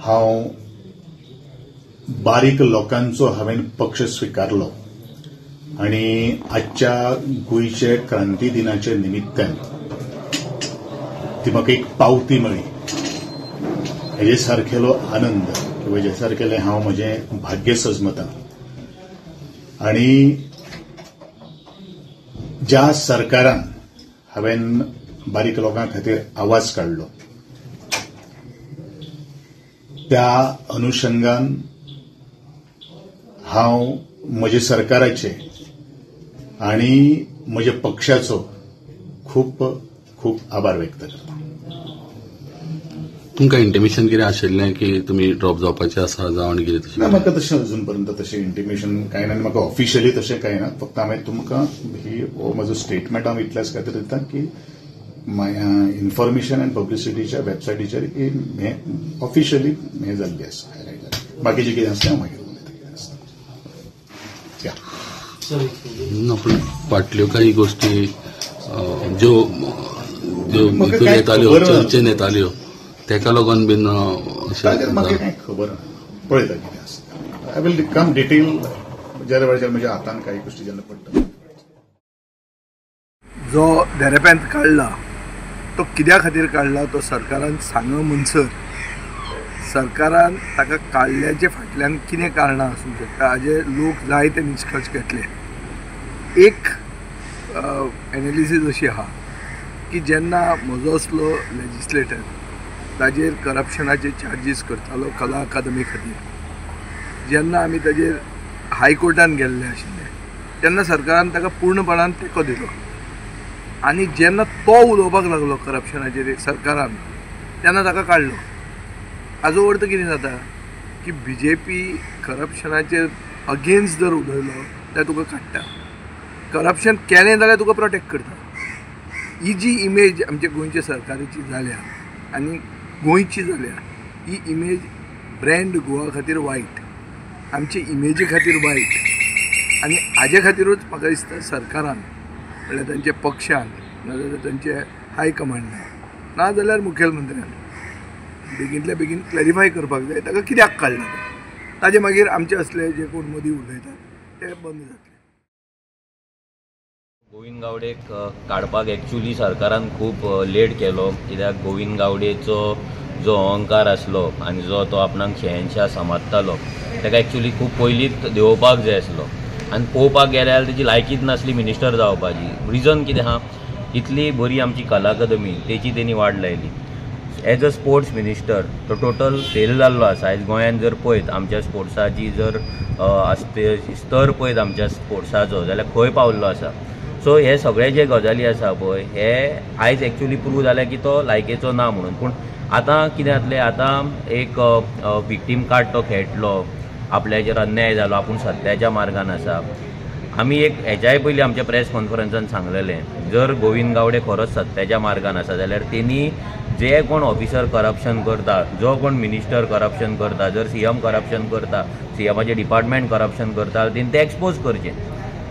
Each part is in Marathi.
हांव बारीक लोकांचो हांवें पक्ष स्विकारलो आणि आजच्या गोंयचे क्रांती दिनाच्या निमित्तान ती म्हाका एक पावती मेळ्ळी. हेजे सारकेलो आनंद किंवा हेजे सारकेलें हांव म्हजें भाग्य सजमतां. आणि ज्या सरकारान हांवें बारीक लोकां खातीर आवाज काडलो त्या अनुशंगान हांव म्हज्या सरकाराचे आणि म्हज्या पक्षाचो खूप खूप आभार व्यक्त करता. तुमकां इंटिमेशन कितें आशिल्लें की तुमी ड्रॉप जावपाचे आसा जावं आनी कितें तशें? म्हाका तशें अजून पर्यंत तशें इंटिमेशन कांय ना. म्हाका ऑफिशियली तशें कांय ना. फक्त हांवें तुमकां हो म्हजो स्टेटमेंट हांव इतल्याच खातीर दिता की इन्फॉर्मेशन अँड पब्लिसिटीच्या वेबसायटीचेर हें ऑफिशियली हें जाल्ली आसा, हायलायट जाल्ली. बाकीचें कितें आसता हांव मागीर उलयता कितें आसता. पूण फाटल्यो काही गोष्टी ज्यो हितून येताल्यो चर्चेन येताल्यो तेका लागून बीन म्हाका कांय खबर ना. पळयता कितें आसता. आय वील कम डिटेल ज्या वेळाचेर म्हज्या हातान कांय गोष्टी जेन्ना पडटा. जो देरेप्यांत काडला तो कित्या खातीर काडला तो सरकारान सांग म्हणसर सरकारान ताका काडल्याचे फाटल्यान कितें कारणां आसूंक शकता हाजे लोक जायते निश्कर्श घेतले. एक एनालिसीस अशी आहा की जेन्ना म्हजो असलो लेजिस्लेटर ताजेर करप्शनाचे चार्जीस करतालो कला अकादमी खातीर, जेन्ना आमी ताजेर हायकोर्टान गेल्ले आशिल्ले तेन्ना सरकारान ताका पूर्णपणान तेंको दिलो. आनी जेन्ना तो उलोवपाक लागलो करप्शनाचेर सरकारान तेन्ना ताका काडलो. हाजो अर्थ कितें जाता की BJP करप्शनाचेर अगेन्स्ट जर उलयलो जाल्यार तुका काडटा, करप्शन केलें जाल्यार तुका प्रोटेक्ट करता. ही जी इमेज आमच्या गोंयच्या सरकाराची जाल्या आनी गोंयची जाल्या ही इमेज ब्रँड गोवा खातीर वायट, आमचे इमेजी खातीर वायट. आनी हाजे खातीरूच म्हाका दिसता सरकारान म्हणल्यार तांच्या पक्षान नाजाल्यार तांचे हायकमांडान नाजाल्यार मुखेलमंत्र्यान बेगींतल्या बेगीन क्लॅरिफाय करपाक जाय ताका कित्याक काडला. ताजे मागीर आमचे असले जे कोण मदीं उलयतात ते बंद जातले. गोविंद गावडेक काडपाक एक्चुली सरकारान खूब लेट केलो. कित्याक गोविंद गावडेचो जो अहंकार आसलो आनी जो तो आपणाक शहनशाह समजतालो ताका एक्चुली खूब पयलींच देंवोवपाक जाय आसलो. आनी पळोवपाक गेल्यार तेजी लायकीच नासली मिनिस्टर जावपाची. रिजन कितें आहा, इतली बरी आमची कला अकादमी तेची तेणी वाट लायली. एज अ स्पोर्ट्स मिनिस्टर तो टोटल फेल जाल्लो आसा. आयज गोंयांत जर पळयत आमच्या स्पोर्ट्साची जर स्तर पळयत आमच्या स्पोर्ट्साचो जाल्यार खंय पावल्लो आसा. सो हे सगळे जे गजाली आसा पळय हे आयज एक्चुली प्रूव जाले की तो लायकेचो ना म्हणून. पूण आतां कितें जातलें, आतां एक विक्टीम कार्ड तो खेळटलो, आपल्याचेर अन्याय जालो, आपूण सत्याच्या मार्गान आसा. आमी एक हेच्याय पयलीं आमच्या प्रेस कॉन्फरन्सान सांगलेलें जर गोविंद गावडे खरोच सत्याच्या मार्गान आसा जाल्यार तेणी जे कोण ऑफिसर करप्शन करता, जो कोण मिनिस्टर करप्शन करता, जर CM करप्शन करता, CMचे डिपार्टमेंट करप्शन करता तेणी ते एक्सपोज करचें.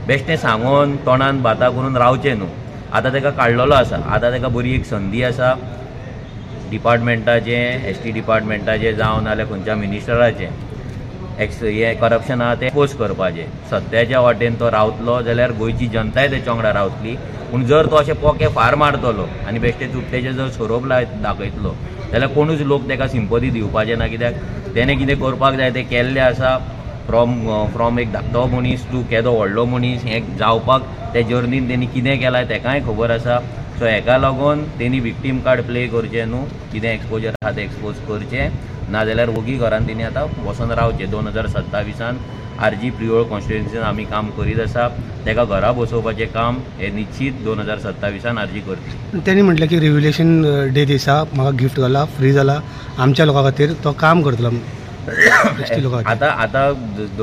बेश्टें सांगून तोंडान बाता करून रावचें न्हू. आतां ताका काडलेलो आसा, आतां ताका बरी एक संदी आसा डिपार्टमेंटाचें ST डिपार्टमेंटाचें जावं नाल्यार खंयच्या मिनिस्टराचें हें करप्शन आहा तें एक्सपोज करपाचें. सत्याच्या वाटेन तो रावतलो जाल्यार गोंयची जनताय तेच्या वांगडा रावतली. पूण जर तो अशें पोके फार मारतलो आनी बेश्टे चुट्टेचे जर सोरोप दाखयतलो जाल्यार कोणूच लोक ताका सिंपथी दिवपाचे ना. कित्याक तेणें कितें करपाक जाय तें केल्लें आसा. फ्रॉम एक धाकटो मनीस टू केदो व्हडलो मनीस हें जावपाक त्या जर्नीन तेणी कितें केलां तेकाय खबर आसा. सो हेका लागून तेणी विक्टीम कार्ड प्ले करचें न्हू. कितें एक्सपोजर आहा तें एक्सपोज करचें नाजाल्यार ओगी घरान तेणी आतां बसून रावचें. 2027 RG प्रियोळ कॉन्स्टिट्युएन्सीन आमी काम करीत आसा. ताका घरा बसोवपाचें काम हें निश्चित 2027 RG करतली. त्यांनी म्हटलें की रिव्होल्युशन डे दिसा म्हाका गिफ्ट जाला फ्री जाला आमच्या लोकां खातीर तो काम करतलो. आतां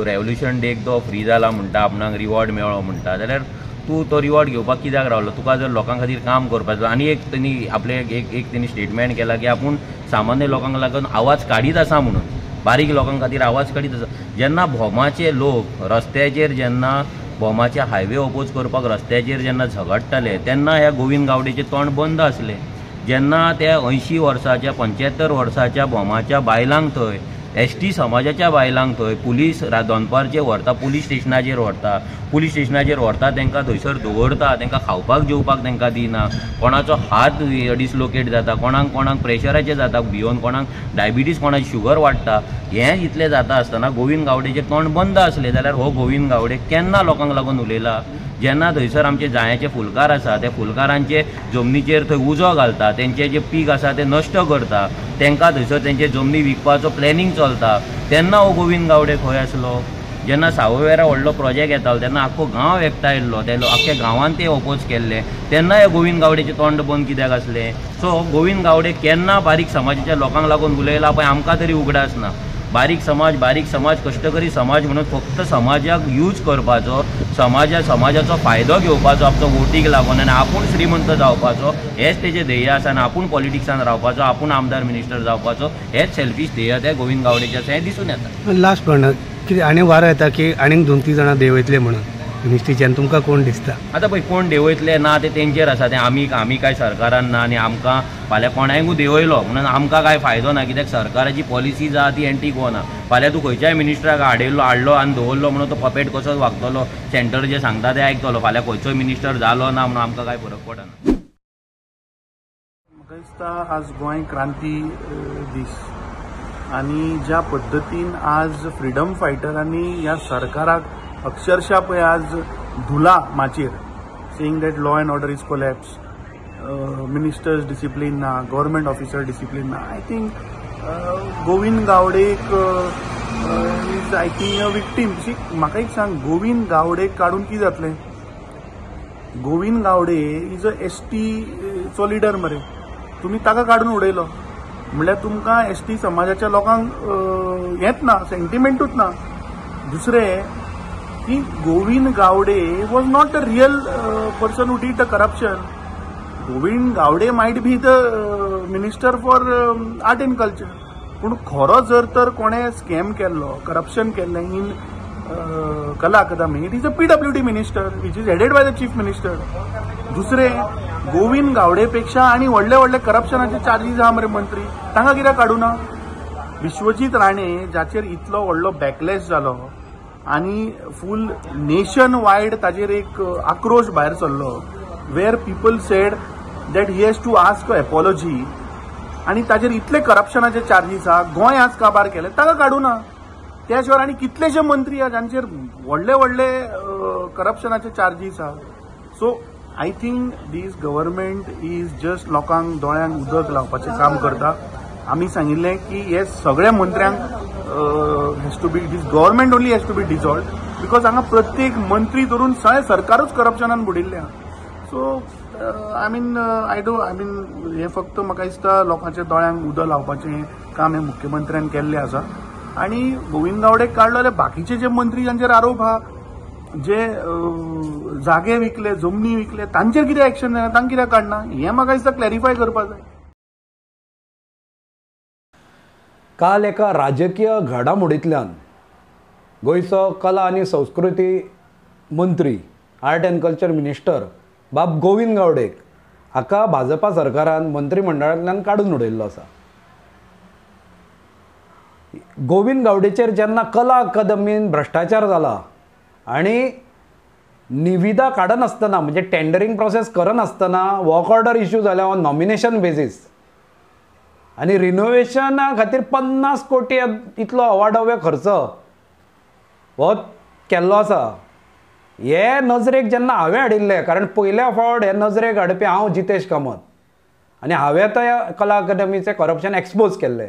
रेव्होल्युशन डेक तो फ्री जाला म्हणटा, आपणाक रिवॉर्ड मेळ्ळो म्हणटा जाल्यार तूं तो रिवॉर्ड घेवपाक कित्याक रावलो. तुका जर लोकां खातीर काम करपाचो. आनी एक तेणी आपले एक तेणी स्टेटमेंट केला की आपूण सामान्य लोकांक लागून आवाज काडीत आसा म्हणून, बारीक लोकां खातीर आवाज काडीत आसा. जेन्ना भोमाचे लोक रस्त्याचेर जेन्ना भोमाचे हायवे ओपोज करपाक रस्त्याचेर जेन्ना झगडटाले तेन्ना ह्या गोविंद गावडेचें तोंड बंद आसलें. जेन्ना त्या 80 वर्साच्या 75 वर्साच्या बोमाच्या बायलांक थंय ST समाजाच्या बायलांक थंय पुलीस दनपारचे व्हरता, पुलीस स्टेशनाचेर व्हरता तांकां थंयसर दवरता, तांकां खावपाक जेवपाक तांकां दिना, कोणाचो हात डिसलोकेट जाता, कोणाक प्रेशराचें जाता भिवन, कोणाक डायबिटीज, कोणाची शुगर वाडटा, हें इतलें जाता आसतना गोविंद गावडेचें तोंड बंद आसलें जाल्यार हो गोविंद गावडे केन्ना लोकांक लागून उलयला? जेन्ना थंयसर आमचे जायाचे फुलकार आसा त्या फुलकारांचे जमनीचेर थंय उजो घालता, तेंचे जे पीक आसा ते नश्ट करता, तांकां थंयसर तेंचे जमनी विकपाचो प्लॅनिंग चलता, तेन्ना हो गोविंद गावडे खंय आसलो? जेन्ना सावयवेरा व्हडलो प्रोजेक्ट येतालो तेन्ना आख्खो गांव एकठांयलो, ते आख्ख्या गांवान ते ओपोज केल्ले, तेन्ना हे गोविंद गावडेचें तोंड बंद कित्याक आसलें? सो गोविंद गावडे केन्ना बारीक समाजाच्या लोकांक लागून उलयला पळय आमकां तरी उगडास ना. बारीक समाज कश्टकरी समाज म्हणून फक्त समाजाक यूज करपाचो, समाजाचो फायदो घेवपाचो आपलो वोटीक लागून, आनी आपूण श्रीमंत जावपाचो हेच तेजें ध्येय आसा, आनी आपूण पॉलिटिक्सान रावपाचो, आपूण आमदार मिनिस्टर जावपाचो हेच सेल्फीश ध्येय त्या गोविंद गावडेचें आसा हें दिसून येता. लास्ट पण कितें आनी वारो येता की आनीक 2-3 जाणां देंवयतले म्हणून मिनिस्ट्रीच्यान, तुमकां कोण दिसता? आतां पळय कोण देंवयतले ना ते तेंचेर आसा, ते आमी काय सरकारान ना, आनी आमकां फाल्यां कोणायकूय देंवयलो म्हणून आमकां काय फायदो ना, कित्याक सरकाराची पॉलिसी आसा ती एंटी गो ना. फाल्यां तूं खंयच्याय मिनिस्टराक हाडलो आनी दवरलो म्हणून तो पपेट कसो वागतलो, सेंटर जे सांगता ते आयकतलो, फाल्यां खंयचोय मिनिस्टर जालो ना म्हणून आमकां काय फरक पडना. म्हाका दिसता आज गोंय क्रांती दीस, आनी ज्या पद्दतीन आज फ्रिडम फायटरांनी ह्या सरकाराक अक्षरशः पळय आज धुला माचेर, saying that law and order is collapse, ministers discipline ना, गव्हर्मेंट ऑफिसर डिसिप्लीन ना. आय थिंक गोविंद गावडेक is I think a victim. म्हाका एक सांग, गोविंद गावडेक काडून कितें जातलें? Govind Gawade is a ST चो लिडर मरे, तुमी ताका काडून उडयलो म्हणल्यार तुमकां ST समाजाच्या लोकांक हेंच ना, सेंटिमेंटूच ना. दुसरें की Govind Gawde was not a real person who did the corruption. Govind Gawde might be the minister for art and culture, पूण खरो जर तर कोणें स्कॅम केल्लो, करप्शन केल्लें in Kala Akademi, it is a PWD minister which is headed by the chief minister. दुसरें, गोविंद गावडेपेक्षा आनी व्हडले व्हडले करप्शनाचे चार्जीस आहा मरे मंत्री, तांकां कित्याक काडूना? विश्वजीत राणे जाचेर इतलो व्हडलो बॅकलॅश जालो आनी फूल नेशन वायड ताजेर एक आक्रोश भायर सरलो, where people said that he has to ask a apology, आनी ताजेर इतले करप्शनाचे चार्जीस आहा, गोंय आज काबार केले, ताका काडूना. त्या शिवाय आनी कितलेशे मंत्री आहा जांचेर व्हडले व्हडले करप्शनाचे चार्जीस आहा. So I think this government is just लोकांक दोळ्यांक उदक लावपाचें काम करता. आमी सांगिल्लें की हे सगळ्या मंत्र्यांक has to be, this government only has to be dissolved, because हांगा प्रत्येक मंत्री धरून सगळें सरकारूच करप्शनान बुडिल्लें आहा. सो आय मीन हें फक्त म्हाका दिसता लोकांच्या दोळ्यांक उदक लावपाचें काम हे मुख्यमंत्र्यान केल्लें आसा. आनी गोविंद गावडेक काडलो जाल्यार बाकीचे जे मंत्री जांचेर आरोप आहा, जे जागे विकले, जमनी विकले, तांचेर कितें एक्शन जायना, तांकां कित्याक काडना, हें म्हाका दिसता क्लॅरिफाय करपाक जाय. काल एका राजकीय घडामोडींतल्यान गोंयचो कला आनी संस्कृती मंत्री, आर्ट एंड कल्चर मिनिस्टर बाब गोविंद गावडेक हाका भाजपा सरकारान मंत्रिमंडळांतल्यान काडून उडयल्लो आसा. गोविंद गावडेचेर जेन्ना कला अकादमीन भ्रश्टाचार जाला आनी निविदा काडनासतना, म्हणजे टेंडरींग प्रोसेस करनासतना वर्क ऑर्डर इश्यू जाल्या ऑन नॉमिनेशन बेजीस, आनी रिनोवेशना खातीर 50 कोटी इतलो अवाढव्य खर्च हो केल्लो आसा. हे नजरेक जेन्ना हांवें हाडिल्ले, कारण पयल्या फावट हे नजरेक हाडपी हांव जितेश कामत, आनी हांवें त्या कला अकादमीचें करप्शन एक्सपोज केल्लें,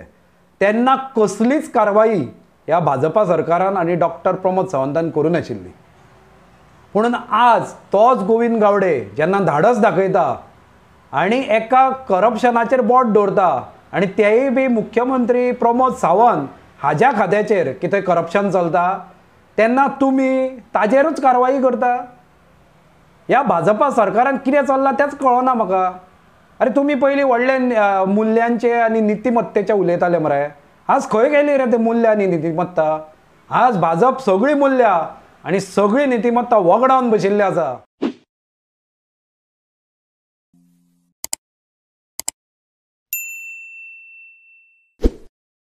तेन्ना कसलीच कारवाई ह्या भाजपा सरकारान आनी डॉक्टर प्रमोद सावंतान करूं नाशिल्ली. पूण आज तोच गोविंद गावडे जेन्ना धाडस दाखयता आनी एका करप्शनाचेर बोट दवरता, आनी तेय बी मुख्यमंत्री प्रमोद सावंत हाज्या खात्याचेर कितें करप्शन चलता, तेन्ना तुमी ताजेरूच कारवाई करता. ह्या भाजपा सरकारान कितें चल्लां तेंच कळना म्हाका. अरे तुमी पयलीं व्हडले मुल्यांचे आनी नितिमत्तेचे उलयताले मरे, आज खंय गेली रे ते मूल्य आनी नितिमत्ता? आज भाजप सगळीं मुल्यां आनी सगळी नितिमत्ता वगडावन बशिल्ली आसा.